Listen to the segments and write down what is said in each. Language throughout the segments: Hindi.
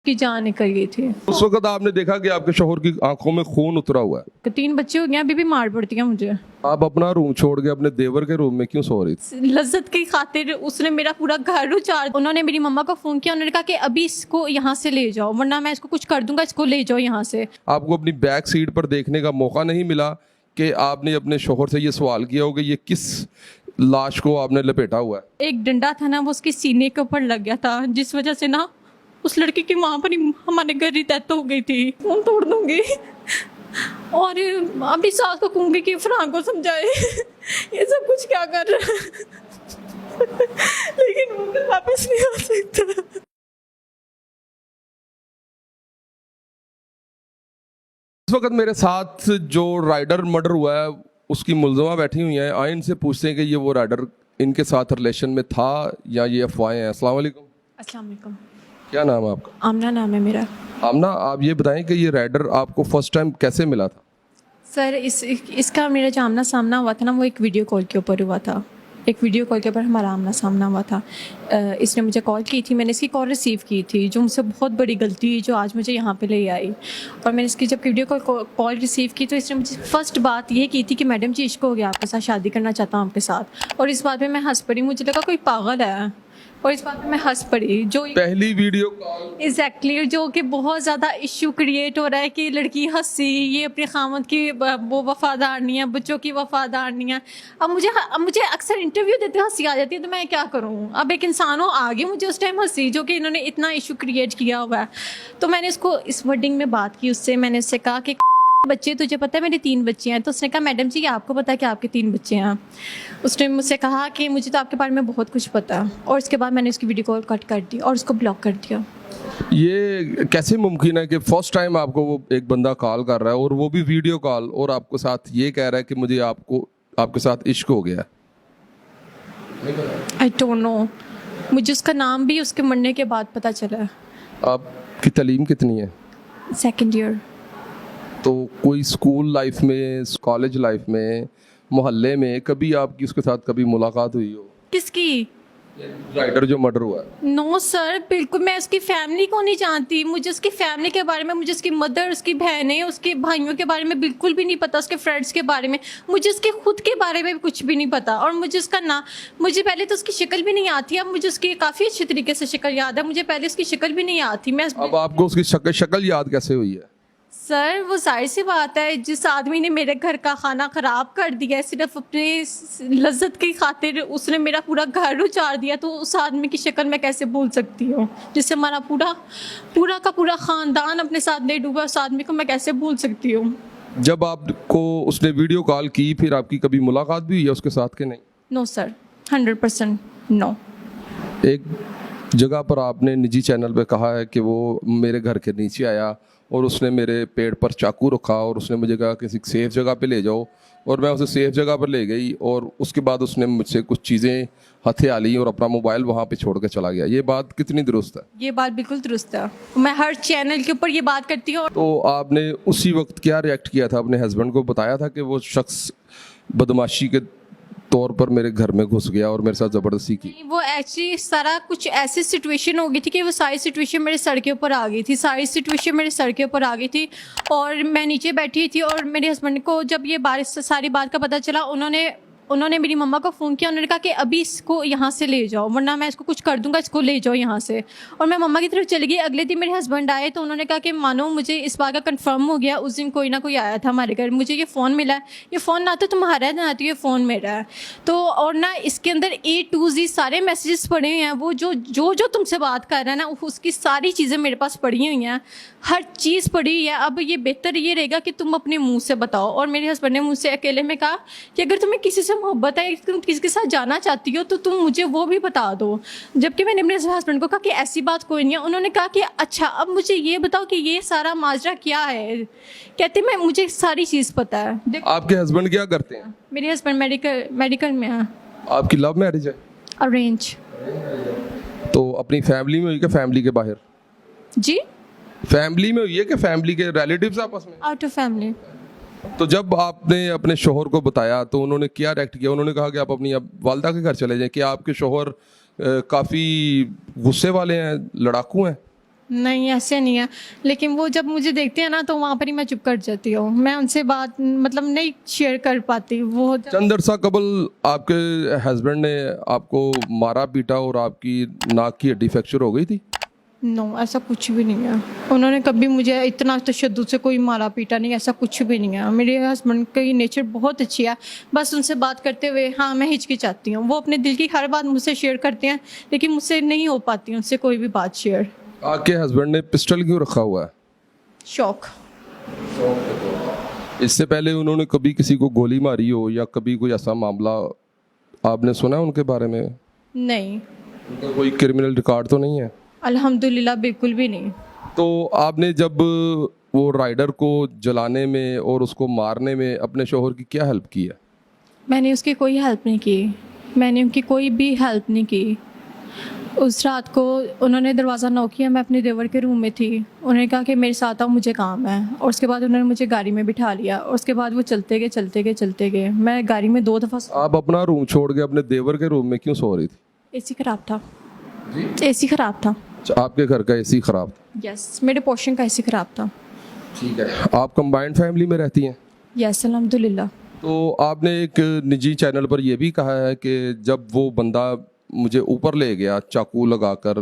की जान निकल गई थी। उस वक्त आपने देखा कि आपके शोहर की आंखों में खून उतरा हुआ है। 3 बच्चे हो गए, अभी भी मार पड़ती है मुझे। आप अपना रूम छोड़ के अपने देवर के रूम में क्यों सो रही थी? लज्जत की खातिर उसने मेरा पूरा घर उजाड़। उन्होंने मेरी मम्मा को फोन किया, उन्होंने कहा कि अभी इसको यहाँ से ले जाओ वरना मैं इसको कुछ कर दूंगा, इसको ले जाओ यहाँ से। आपको अपनी बैक सीट पर देखने का मौका नहीं मिला कि आपने अपने शोहर से ये सवाल किया हो कि ये किस लाश को आपने लपेटा हुआ है? एक डंडा था ना, वो उसके सीने के ऊपर लग गया था, जिस वजह से ना उस लड़की की वहाँ पर ही हमारे घर ही डेथ हो गई थी। फोन तोड़ दूंगी और अभी सास को कहूंगी कि फरहान को समझाए ये सब कुछ क्या कर रहा है लेकिन वो फिर वापस नहीं आ सकता। इस वक्त मेरे साथ जो राइडर मर्डर हुआ है उसकी मुलजमा बैठी हुई हैं। आए इनसे पूछते हैं कि ये वो राइडर इनके साथ रिलेशन में था या ये अफवाहें हैं। अस्सलाम वालेकुम। अस्सलाम वालेकुम। क्या नाम है आपका? आमना नाम है मेरा। आमना, आप ये बताएं कि ये राइडर आपको फर्स्ट टाइम कैसे मिला था? सर इसका मेरा जो आमना सामना हुआ था ना, वो एक वीडियो कॉल के ऊपर हुआ था। एक वीडियो कॉल के ऊपर हमारा आमना सामना हुआ था। इसने मुझे कॉल की थी, मैंने इसकी कॉल रिसीव की थी, जो मुझसे बहुत बड़ी गलती हुई जो आज मुझे यहाँ पे ले आई। और मैंने इसकी जब वीडियो कॉल रिसीव की तो इसने मुझे फर्स्ट बात ये की थी कि मैडम जी इश्क हो गया, आपके साथ शादी करना चाहता हूँ आपके साथ। और इस बात पे मैं हंस पड़ी, मुझे लगा कोई पागल है, और इस बात पे मैं हंस पड़ी। जो पहली वीडियो कॉल एग्जैक्टली जो कि बहुत ज़्यादा इशू क्रिएट हो रहा है कि लड़की हंसी, ये अपने खामद की वो वफादार नहीं है, बच्चों की वफादार नहीं है। अब मुझे अक्सर इंटरव्यू देते हंसी आ जाती है, तो मैं क्या करूँ? अब एक इंसान हो आगे मुझे उस टाइम हंसी, जो कि इन्होंने इतना इशू क्रिएट किया हुआ है। तो मैंने इसको इस वर्डिंग में बात की उससे, मैंने उससे कहा कि बच्चे तुझे पता है मेरे 3 बच्चे हैं? तो उसने कहा मैडम जी आपको पता है कि आपके 3 बच्चे हैं? उसने मुझसे कहा कि मुझे तो आपके बारे में बहुत कुछ पता है। और उसके बाद मैंने उसकी वीडियो कॉल कट कर दी और उसको ब्लॉक कर दिया। ये कैसे मुमकिन है कि फर्स्ट टाइम आपको वो एक बंदा कॉल कर रहा है और वो भी वीडियो कॉल, और आपको साथ ये कह रहा है कि मुझे आपके साथ इश्क हो गया? आई डोंट नो, मुझे उसका नाम भी उसके मरने के बाद पता चला। आपकी तालीम कितनी है? 2nd year. तो कोई स्कूल लाइफ में, कॉलेज लाइफ में, मोहल्ले में कभी आपकी उसके साथ कभी मुलाकात हुई हो? किसकी? राइडर जो मर्डर हुआ है। नो सर, बिल्कुल मैं उसकी फैमिली को नहीं जानती। मुझे उसकी फैमिली के बारे में, मुझे उसकी मदर, उसकी बहनें, उसके भाइयों के बारे में बिल्कुल भी नहीं पता। उसके फ्रेंड्स के बारे में, मुझे उसके खुद के बारे में भी कुछ भी नहीं पता। और मुझे उसका ना, मुझे पहले तो उसकी शक्ल भी नहीं आती। अब मुझे उसकी काफ़ी अच्छी तरीके से शक्ल याद है, मुझे पहले उसकी शक्ल भी नहीं आती। मैं अब आपको उसकी शक्ल याद कैसे हुई है? सर वो जाहिर सी बात है, जिस आदमी ने मेरे घर का खाना ख़राब कर दिया है सिर्फ अपने लज्जत की खातिर, उसने मेरा पूरा घर उजाड़ दिया, तो उस आदमी की शक्ल मैं कैसे भूल सकती हूँ? जिससे हमारा पूरा का पूरा ख़ानदान अपने साथ ले डूबा, उस आदमी को मैं कैसे भूल सकती हूँ? जब आपको उसने वीडियो कॉल की फिर आपकी कभी मुलाकात भी हुई है उसके साथ के नहीं? No sir, 100% no. एक जगह पर आपने निजी चैनल पे कहा है कि वो मेरे घर के नीचे आया और उसने मेरे पेट पर चाकू रखा और उसने मुझे कहा किसी सेफ जगह पे ले जाओ, और मैं उसे सेफ जगह पर ले गई और उसके बाद उसने मुझसे कुछ चीज़ें हथिया ली और अपना मोबाइल वहाँ पे छोड़ के चला गया। ये बात कितनी दुरुस्त है? ये बात बिल्कुल दुरुस्त है, मैं हर चैनल के ऊपर ये बात करती हूँ। तो आपने उसी वक्त क्या रिएक्ट किया था? अपने हस्बैंड को बताया था कि वो शख्स बदमाशी के तौर पर मेरे घर में घुस गया और मेरे साथ ज़बरदस्ती की? वो एक्चुअली सारा कुछ ऐसी सिचुएशन हो गई थी कि वो सारी सिचुएशन मेरे सर के ऊपर आ गई थी, सारी सिचुएशन मेरे सर के ऊपर आ गई थी। और मैं नीचे बैठी थी और मेरे हस्बैंड को जब ये सारी बात का पता चला, उन्होंने मेरी मम्मा को फ़ोन किया। उन्होंने कहा कि अभी इसको यहाँ से ले जाओ वरना मैं इसको कुछ कर दूंगा, इसको ले जाओ यहाँ से। और मैं मम्मा की तरफ चली गई। अगले दिन मेरे हस्बैंड आए तो उन्होंने कहा कि मानो मुझे इस बात का कंफर्म हो गया, उस दिन कोई ना कोई आया था हमारे घर, मुझे ये फ़ोन मिला है, ये फ़ोन ना तो तुम्हारा है ना तो ये फ़ोन मेरा है। तो और ना इसके अंदर A to Z सारे मैसेजेस पड़े हुए हैं, वो जो तुमसे बात कर रहा है ना उसकी सारी चीज़ें मेरे पास पड़ी हुई हैं, हर चीज़ पड़ी हुई है। अब ये बेहतर ये रहेगा कि तुम अपने मुँह से बताओ। और मेरे हस्बैंड ने मुझसे अकेले में कहा कि अगर तुम्हें किसी से मोहब्बत है, तुम किसके साथ जाना चाहती हो तो तुम मुझे वो भी बता दो। जबकि मैंने अपने हस्बैंड को कहा कि ऐसी बात कोई नहीं है। उन्होंने कहा कि अच्छा अब मुझे ये बताओ कि ये सारा माजरा क्या है? कहते मैं मुझे सारी चीज़ पता है। आपके हस्बैंड क्या करते हैं? मेरे हस्बैंड मेडिकल में है। आपकी लव मैरिज है? अरेंज। तो अपनी फैमिली में हुई कि फैमिली के बाहर? जी, फैमिली में हुई है कि फैमिली के रिलेटिव्स आपस में? Out of family. तो जब आपने अपने शोहर को बताया तो उन्होंने क्या रिएक्ट किया? उन्होंने कहा कि आप अपनी वालदा के घर चले जाएं। कि आपके शोहर काफ़ी गुस्से वाले हैं, लड़ाकू हैं? नहीं ऐसे नहीं है, लेकिन वो जब मुझे देखते हैं ना तो वहाँ पर ही मैं चुप कर जाती हूँ, मैं उनसे बात मतलब नहीं शेयर कर पाती। वो चंद अरसा कबल आपके हस्बैंड ने आपको मारा पीटा और आपकी नाक की हड्डी फ्रैक्चर हो गई थी? नो, ऐसा कुछ भी नहीं है। उन्होंने कभी मुझे इतना तशद्दुद से कोई मारा पीटा नहीं, ऐसा कुछ भी नहीं है। मेरे हस्बैंड की नेचर बहुत अच्छी है, बस उनसे बात करते हुए हाँ मैं हिचकिचाती हूँ। वो अपने दिल की हर बात मुझसे शेयर करते हैं, लेकिन मुझसे नहीं हो पाती उनसे कोई भी बात शेयर। आपके हस्बैंड ने पिस्टल क्यों रखा हुआ है? शौक। इससे पहले उन्होंने कभी किसी को गोली मारी हो या कभी कोई ऐसा मामला आपने सुना है उनके बारे में? नहीं, उनका कोई क्रिमिनल रिकॉर्ड तो नहीं है? अल्हम्दुलिल्लाह बिल्कुल भी नहीं। तो आपने जब वो राइडर को जलाने में और उसको मारने में अपने शोहर की क्या हेल्प की है? मैंने उसकी कोई हेल्प नहीं की, मैंने उनकी कोई भी हेल्प नहीं की। उस रात को उन्होंने दरवाज़ा नॉक किया, मैं अपने देवर के रूम में थी। उन्होंने कहा कि मेरे साथ आओ, मुझे काम है, और उसके बाद उन्होंने मुझे गाड़ी में बिठा लिया और उसके बाद वो चलते गए। मैं गाड़ी में 2 दफ़ा आप अपना रूम छोड़ के अपने देवर के रूम में क्यों सो रही थी? एसी ख़राब था। एसी ख़राब था। अच्छा, आपके घर का एसी खराब था? यस, मेरे पोर्शन का एसी ख़राब था। ठीक है। आप कंबाइंड फैमिली में रहती हैं? यस, अल्हम्दुलिल्लाह। तो आपने एक निजी चैनल पर यह भी कहा है कि जब वो बंदा मुझे ऊपर ले गया चाकू लगाकर,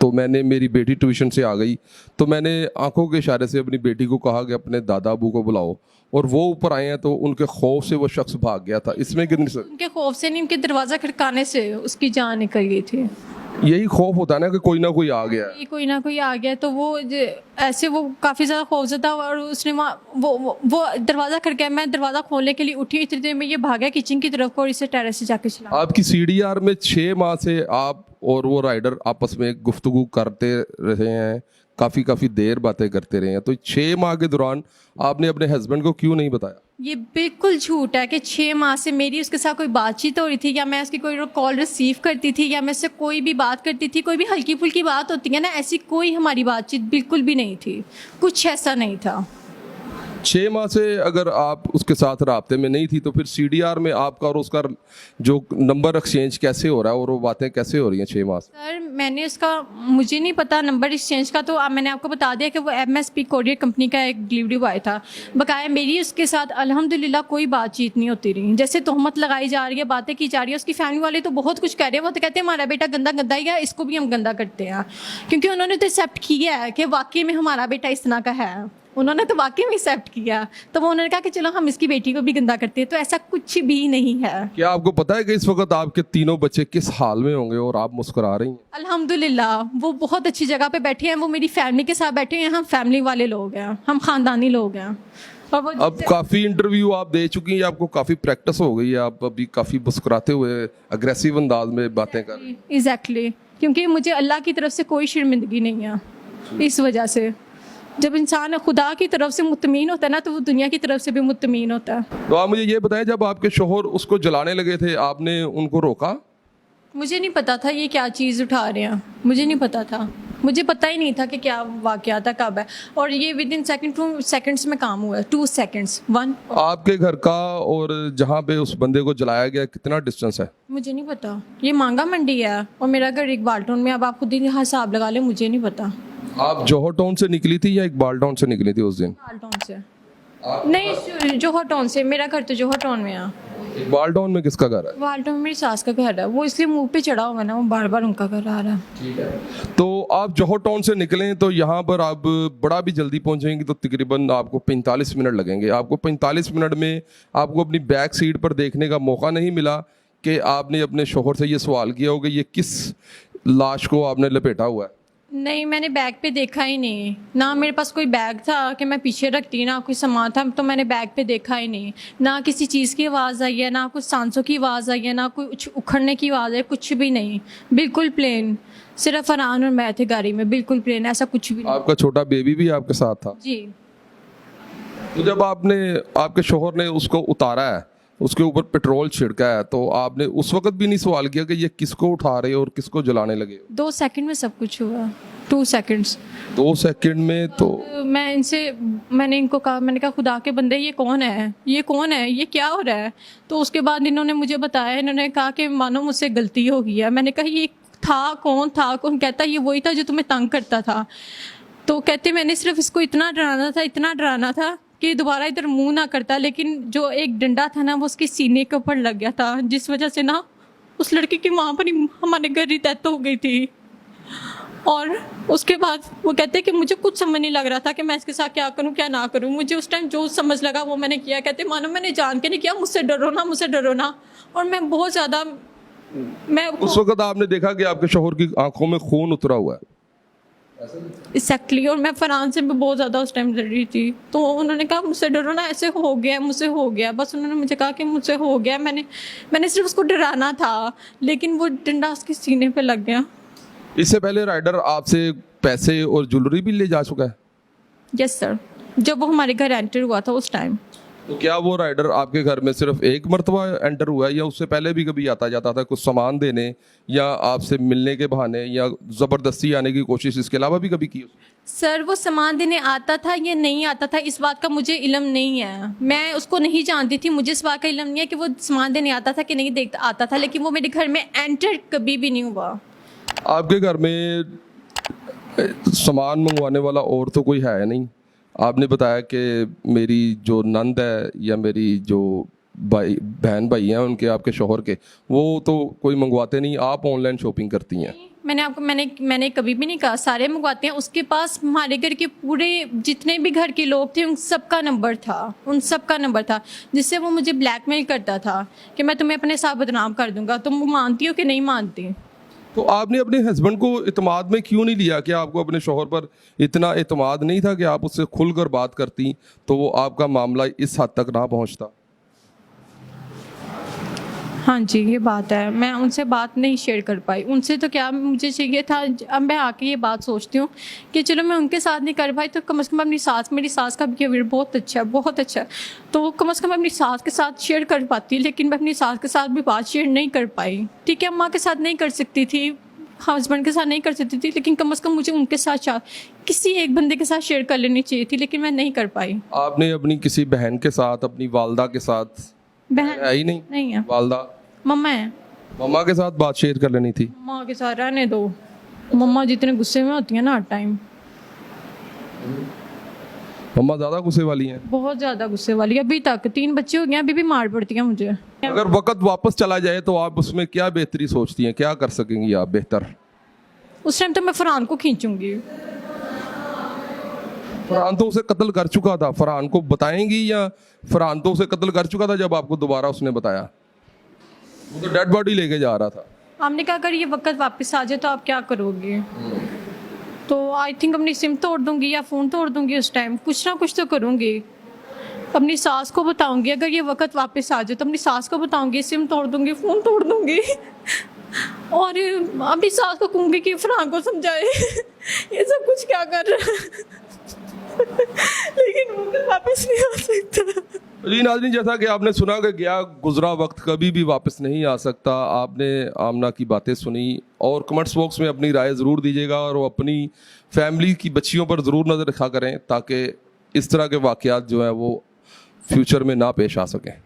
तो मैंने मेरी बेटी ट्यूशन से आ गई तो मैंने आंखों के इशारे से अपनी बेटी को कहा कि अपने दादा अबू को बुलाओ, और वो ऊपर आए हैं तो उनके खौफ से वो शख्स भाग गया था। इसमें कितनी उनके खौफ से नहीं, उनके दरवाज़ा खड़काने से उसकी जान निकल गई थी। यही खौफ होता है ना कि कोई ना कोई आ गया है। ये कोई ना कोई आ गया तो वो ऐसे वो काफ़ी ज़्यादा खौफज़दा था और उसने वहाँ वो दरवाज़ा खड़काया। मैं दरवाज़ा खोलने के लिए उठी, इतनी देर में ये भागा किचन की तरफ और इसे टेरेस से जाके चला। आपकी सीडीआर में 6 माह से आप और वो राइडर आपस में गुफ्तगू करते रहे हैं, काफ़ी देर बातें करते रहे हैं, तो 6 माह के दौरान आपने अपने हस्बैंड को क्यों नहीं बताया? ये बिल्कुल झूठ है कि 6 माह से मेरी उसके साथ कोई बातचीत हो रही थी, या मैं उसकी कोई कॉल रिसीव करती थी, या मैं उससे कोई भी बात करती थी। कोई भी हल्की फुल्की बात होती है ना, ऐसी कोई हमारी बातचीत बिल्कुल भी नहीं थी, कुछ ऐसा नहीं था। 6 माह से अगर आप उसके साथ राब्ते में नहीं थी तो फिर सीडीआर में आपका और उसका जो नंबर एक्सचेंज कैसे हो रहा है और वो बातें कैसे हो रही हैं 6 माह से? सर मैंने उसका, मुझे नहीं पता नंबर एक्सचेंज का, तो मैंने आपको बता दिया कि वो MSP कोरियर कंपनी का एक डिलीवरी बॉय था। बकाया मेरी उसके साथ अल्हम्दुलिल्लाह कोई बातचीत नहीं होती रही। जैसे तोहमत लगाई जा रही है, बातें की जा रही है, उसकी फैमिली वाले तो बहुत कुछ कह रहे हैं। वो तो कहते हैं हमारा बेटा गंदा गंदा ही है, इसको भी हम गंदा करते हैं, क्योंकि उन्होंने तो एक्सेप्ट किया है कि वाकई में हमारा बेटा इस तरह का है। उन्होंने तो वाकई में एक्सेप्ट किया, तो वो उन्होंने कहा कि चलो हम इसकी बेटी को भी गंदा करते हैं। तो ऐसा कुछ भी नहीं है। क्या आपको पता है कि इस वक्त आपके तीनों बच्चे किस हाल में होंगे और आप मुस्कुरा रही हैं? अल्हम्दुलिल्लाह वो बहुत अच्छी जगह पे बैठे हैं, वो मेरी फैमिली के साथ बैठे हैं। हम फैमिली वाले लोग हैं, हम ख़ानदानी लोग हैं। और वो अब काफ़ी इंटरव्यू आप दे चुकी हैं, आपको काफ़ी प्रैक्टिस हो गई है, आप अभी काफ़ी मुस्कुराते हुए अग्रेसिव अंदाज में बातें कर रही हैं। एग्जैक्टली, क्योंकि मुझे अल्लाह की तरफ से कोई शर्मिंदगी नहीं है। इस वजह से जब इंसान खुदा की तरफ से मुतमीन होता है ना, तो वो दुनिया की तरफ से भी मुतमीन होता है। तो आप मुझे ये बताएं, जब आपके शोहर उसको जलाने लगे थे आपने उनको रोका? मुझे नहीं पता था ये क्या चीज़ उठा रहे हैं, मुझे नहीं पता था। मुझे पता ही नहीं था कि क्या वाक़या था, कब है। और ये विद इन 2 सेकंड्स में काम हुआ है, 2 सेकंड्स 1। आपके घर का और जहाँ पे उस बंदे को जलाया गया कितना डिस्टेंस है? मुझे नहीं पता, ये मांगा मंडी है और मेरा घर इकबाल टाउन में। अब आप खुद ही हिसाब लगा लें, मुझे नहीं पता। आप जौहर टाउन से निकली थी या इकबाल टाउन से निकली थी उस दिन? इकबाल टाउन से नहीं, जौहर टाउन से। मेरा घर तो जौहर टाउन में है। इकबाल टाउन में किसका घर है? इकबाल टाउन में मेरी सास का घर है, वो इसलिए मुंह पे चढ़ा हुआ है ना, वो बार बार उनका घर आ रहा है। ठीक है। तो आप जौहर टाउन से निकलें तो यहाँ पर आप बड़ा भी जल्दी पहुँचेंगे तो तकरीबन आपको 45 मिनट लगेंगे। आपको 45 मिनट में आपको अपनी बैक सीट पर देखने का मौका नहीं मिला कि आपने अपने शोहर से ये सवाल किया होगा ये किस लाश को आपने लपेटा हुआ है? नहीं, मैंने बैग पे देखा ही नहीं ना। मेरे पास कोई बैग था कि मैं पीछे रखती, ना कोई सामान था, तो मैंने बैग पे देखा ही नहीं। ना किसी चीज़ की आवाज़ आई है, ना कुछ सांसों की आवाज़ आई है, ना कुछ उखड़ने की आवाज़ है, कुछ भी नहीं। बिल्कुल प्लेन, सिर्फ फरहान और मैं थे गाड़ी में, बिल्कुल प्लेन, ऐसा कुछ भी नहीं। आपका छोटा बेबी भी आपके साथ था? जी। तो जब आपके शोहर ने उसको उतारा है, उसके ऊपर पेट्रोल छिड़का है, तो आपने उस वक्त भी नहीं सवाल किया कि ये किसको उठा रहे हो और किसको जलाने लगे? 2 सेकंड में सब कुछ हुआ, 2 सेकंड्स। 2 सेकंड में? तो मैंने इनको कहा, मैंने कहा खुदा के बंदे ये कौन है, ये कौन है, ये क्या हो रहा है? तो उसके बाद इन्होंने मुझे बताया, इन्होंने कहा कि मानो मुझसे गलती हो गई है। मैंने कहा ये कौन था, कौन कहता ये वही था जो तुम्हें तंग करता था। तो कहते मैंने सिर्फ इसको इतना डराना था कि दोबारा इधर मुंह ना करता, लेकिन जो एक डंडा था ना वो उसके सीने के ऊपर लग गया था, जिस वजह से ना उस लड़की की वहाँ पर ही हमारे घर ही डेथ हो गई थी। और उसके बाद वो कहते कि मुझे कुछ समझ नहीं लग रहा था कि मैं इसके साथ क्या करूं क्या ना करूं। मुझे उस टाइम जो समझ लगा वो मैंने किया। कहते मानो मैंने जान के नहीं किया, मुझसे डरो ना। और मैं बहुत ज़्यादा मैं उस वक्त आपने देखा कि आपके शौहर की आंखों में खून उतरा हुआ है। एक्जैक्टली। और मैं फरहान से भी बहुत ज़्यादा उस टाइम डर रही थी। तो उन्होंने कहा मुझसे डरो ना, ऐसे हो गया, मुझसे हो गया। बस उन्होंने मुझे कहा कि मुझसे हो गया। मैंने सिर्फ उसको डराना था, लेकिन वो डंडा उसके सीने पे लग गया। इससे पहले राइडर आपसे पैसे और ज्वेलरी भी ले जा चुका है? यस सर, जब वो हमारे घर एंटर हुआ था उस टाइम। तो क्या वो राइडर आपके घर में सिर्फ एक मर्तबा एंटर हुआ है या उससे पहले भी कभी आता जाता था कुछ सामान देने या आपसे मिलने के बहाने या ज़बरदस्ती आने की कोशिश, इसके अलावा भी कभी की? सर वो सामान देने आता था या नहीं आता था इस बात का मुझे इल्म नहीं है। मैं उसको नहीं जानती थी, मुझे इस बात का इल्म नहीं है कि वो सामान देने आता था कि नहीं देखता आता था, लेकिन वो मेरे घर में एंटर कभी भी नहीं हुआ। आपके घर में सामान मंगवाने वाला और तो कोई है नहीं। आपने बताया कि मेरी जो नंद है या मेरी जो बहन भाई हैं उनके, आपके शौहर के, वो तो कोई मंगवाते नहीं, आप ऑनलाइन शॉपिंग करती हैं। मैंने कभी भी नहीं कहा, सारे मंगवाते हैं। उसके पास हमारे घर के पूरे जितने भी घर के लोग थे उन सबका नंबर था, जिससे वो मुझे ब्लैकमेल करता था कि मैं तुम्हें अपने साथ बदनाम कर दूंगा। तुम मानती हो कि नहीं मानती? तो आपने अपने हस्बैंड को इत्मीनान में क्यों नहीं लिया? कि आपको अपने शौहर पर इतना इत्मीनान नहीं था कि आप उससे खुलकर बात करती तो वो आपका मामला इस हद तक ना पहुंचता? हाँ जी, ये बात है। मैं उनसे बात नहीं शेयर कर पाई। उनसे तो क्या मुझे चाहिए था, अब मैं आके ये बात सोचती हूँ कि चलो मैं उनके साथ नहीं कर पाई तो कम से कम अपनी सास, मेरी सास का बिहेवियर बहुत अच्छा है, तो कम से कम अपनी सास के साथ शेयर कर पाती, लेकिन मैं अपनी सास के साथ भी बात शेयर नहीं कर पाई। ठीक है, अम्मा के साथ नहीं कर सकती थी, हस्बैंड के साथ नहीं कर सकती थी, लेकिन कम से कम मुझे उनके साथ किसी एक बंदे के साथ शेयर कर लेनी चाहिए थी, लेकिन मैं नहीं कर पाई। आपने अपनी किसी बहन के साथ, अपनी वालदा के साथ? बहन है ही नहीं? नहीं है, वालदा मम्मा है। मम्मा के साथ बात शेयर कर लेनी थी। माँ के साथ रहने दो, मम्मा जितने गुस्से में होती है ना हर टाइम। मम्मा ज़्यादा गुस्से वाली हैं? बहुत ज़्यादा गुस्से वाली है। अभी तक 3 बच्चे हो गए, अभी भी मार पड़ती है मुझे। अगर वक्त वापस चला जाए तो आप उसमें क्या बेहतरी सोचती हैं, क्या कर सकेंगी आप बेहतर? उस टाइम तो मैं फरहान को खींचूंगी। फरहान तो उसे कत्ल कर चुका था, फरहान को बताएंगी? या फरहान तो उसे कत्ल कर चुका था जब आपको दोबारा उसने बताया? वो तो डेड बॉडी लेके जा रहा था। हमने कहा अगर ये वक्त वापस आ जाए तो आप क्या करोगे? तो आई थिंक अपनी सिम तोड़ दूंगी या फ़ोन तोड़ दूंगी। उस टाइम कुछ ना कुछ तो करूंगी। अपनी सास को बताऊंगी, अगर ये वक्त वापस आ जाए तो अपनी सास को बताऊंगी, सिम तोड़ दूंगी, फ़ोन तोड़ दूंगी और अपनी सास को कहूँगी कि फरहान को समझाए ये सब कुछ क्या कर रहा है लेकिन वो वापस नहीं आ सकता। जी नाज़रीन, जैसा कि आपने सुना कि गया गुजरा वक्त कभी भी वापस नहीं आ सकता। आपने आमना की बातें सुनी और कमेंट्स बॉक्स में अपनी राय ज़रूर दीजिएगा और वो अपनी फैमिली की बच्चियों पर ज़रूर नज़र रखा करें ताकि इस तरह के वाक़यात जो हैं वो फ्यूचर में ना पेश आ सकें।